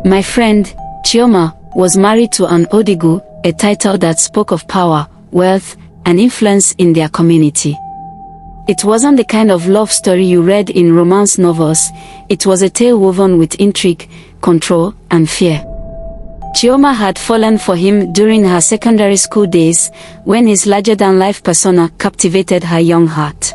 My friend, Chioma, was married to an Odogwu, a title that spoke of power, wealth, and influence in their community. It wasn't the kind of love story you read in romance novels. It was a tale woven with intrigue, control, and fear. Chioma had fallen for him during her secondary school days, when his larger-than-life persona captivated her young heart.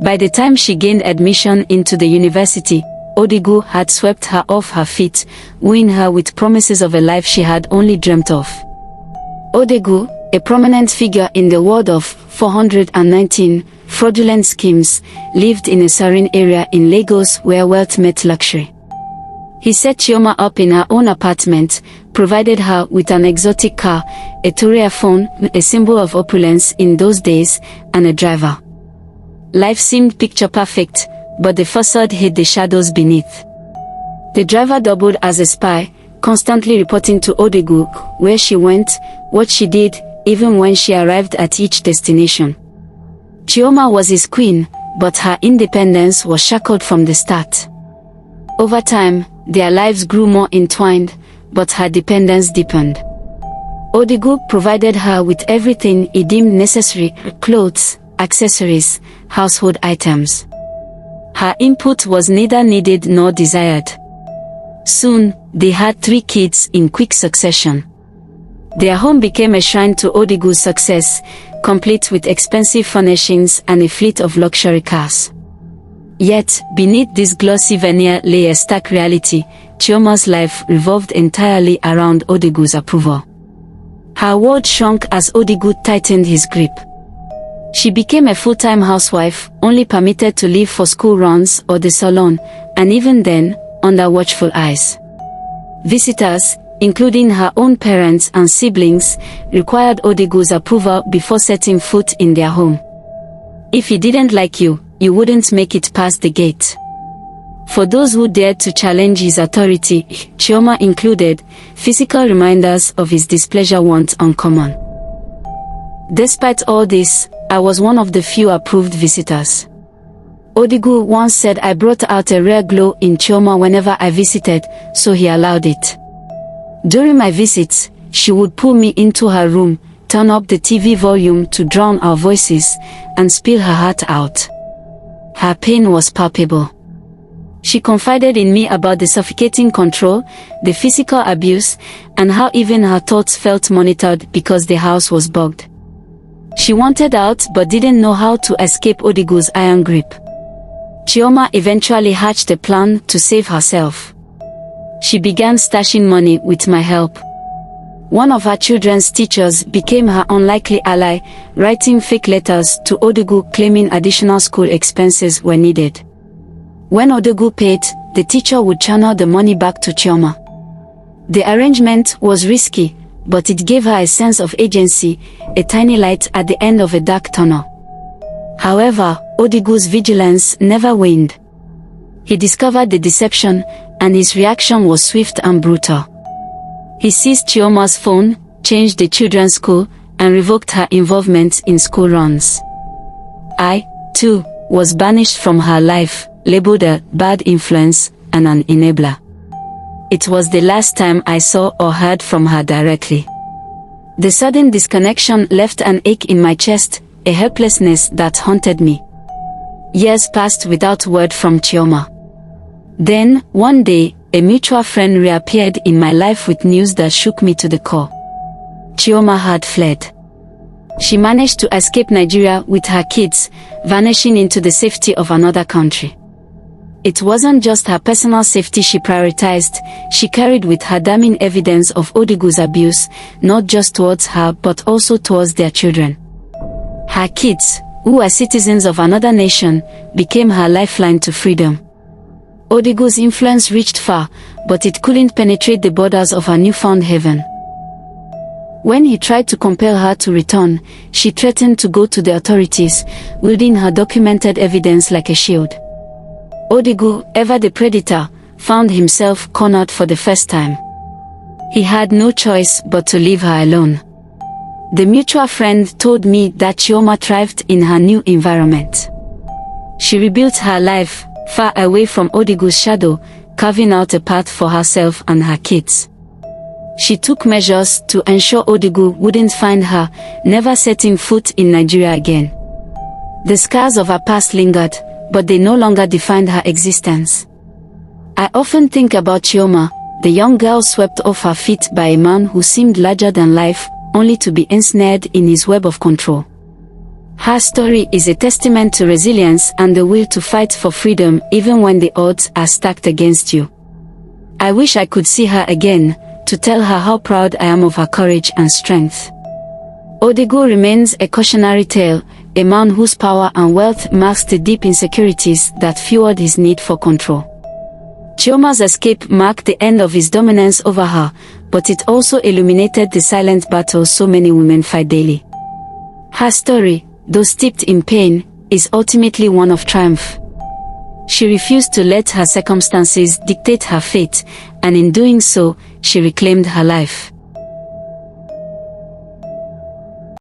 By the time she gained admission into the university, Odogwu had swept her off her feet, wooing her with promises of a life she had only dreamt of. Odogwu, a prominent figure in the world of 419 fraudulent schemes, lived in a serene area in Lagos where wealth met luxury. He set Chioma up in her own apartment, provided her with an exotic car, a Touria phone, a symbol of opulence in those days, and a driver. Life seemed picture perfect, but the facade hid the shadows beneath. The driver doubled as a spy, constantly reporting to Odogwu where she went, what she did, even when she arrived at each destination. Chioma was his queen, but her independence was shackled from the start. Over time, their lives grew more entwined, but her dependence deepened. Odogwu provided her with everything he deemed necessary: clothes, accessories, household items. Her input was neither needed nor desired. Soon, they had 3 kids in quick succession. Their home became a shrine to Odogwu's success, complete with expensive furnishings and a fleet of luxury cars. Yet, beneath this glossy veneer lay a stark reality. Chioma's life revolved entirely around Odogwu's approval. Her world shrunk as Odogwu tightened his grip. She became a full-time housewife, only permitted to leave for school runs or the salon, and even then, under watchful eyes. Visitors, including her own parents and siblings, required Odogwu's approval before setting foot in their home. If he didn't like you, you wouldn't make it past the gate. For those who dared to challenge his authority, Chioma included, physical reminders of his displeasure weren't uncommon. Despite all this, I was one of the few approved visitors. Odogwu once said I brought out a rare glow in Chioma whenever I visited, so he allowed it. During my visits, she would pull me into her room, turn up the TV volume to drown our voices, and spill her heart out. Her pain was palpable. She confided in me about the suffocating control, the physical abuse, and how even her thoughts felt monitored because the house was bugged. She wanted out but didn't know how to escape Odogwu's iron grip. Chioma eventually hatched a plan to save herself. She began stashing money with my help. One of her children's teachers became her unlikely ally, writing fake letters to Odogwu claiming additional school expenses were needed. When Odogwu paid, the teacher would channel the money back to Chioma. The arrangement was risky, but it gave her a sense of agency, a tiny light at the end of a dark tunnel. However, Odogwu's vigilance never waned. He discovered the deception, and his reaction was swift and brutal. He seized Chioma's phone, changed the children's school, and revoked her involvement in school runs. I, too, was banished from her life, labeled a bad influence and an enabler. It was the last time I saw or heard from her directly. The sudden disconnection left an ache in my chest, a helplessness that haunted me. Years passed without word from Chioma. Then, one day, a mutual friend reappeared in my life with news that shook me to the core. Chioma had fled. She managed to escape Nigeria with her kids, vanishing into the safety of another country. It wasn't just her personal safety she prioritized, she carried with her damning evidence of Odogwu's abuse, not just towards her but also towards their children. Her kids, who were citizens of another nation, became her lifeline to freedom. Odogwu's influence reached far, but it couldn't penetrate the borders of her newfound haven. When he tried to compel her to return, she threatened to go to the authorities, wielding her documented evidence like a shield. Odogwu, ever the predator, found himself cornered for the first time. He had no choice but to leave her alone. The mutual friend told me that Chioma thrived in her new environment. She rebuilt her life, far away from Odogwu's shadow, carving out a path for herself and her kids. She took measures to ensure Odogwu wouldn't find her, never setting foot in Nigeria again. The scars of her past lingered, but they no longer defined her existence. I often think about Chioma, the young girl swept off her feet by a man who seemed larger than life, only to be ensnared in his web of control. Her story is a testament to resilience and the will to fight for freedom even when the odds are stacked against you. I wish I could see her again, to tell her how proud I am of her courage and strength. Odogwu remains a cautionary tale, a man whose power and wealth masked the deep insecurities that fueled his need for control. Chioma's escape marked the end of his dominance over her, but it also illuminated the silent battles so many women fight daily. Her story, though steeped in pain, is ultimately one of triumph. She refused to let her circumstances dictate her fate, and in doing so, she reclaimed her life.